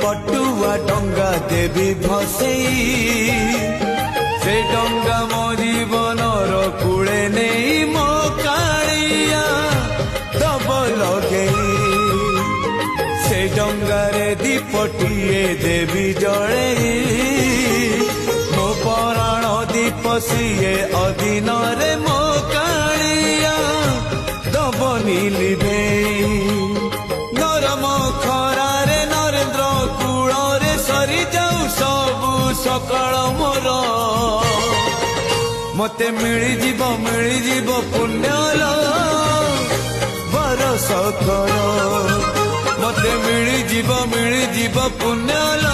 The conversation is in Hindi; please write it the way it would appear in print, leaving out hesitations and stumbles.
पटुआ डंगा देवी भसेई से डंगा मो जीवनर कूले नहीं मो कालिया दब लगेई से डंगारे दीपटिए देवी जड़े मो पराण दीप सीए अधीन रे मो कालिया दबनी लिभे नरम खरारे नरेंद्र कूଳରେ सरी जाऊ सबु सकाळ मोर मते मिलिजीव पुण्यल बरस कर मते मिलिजीव पुण्यल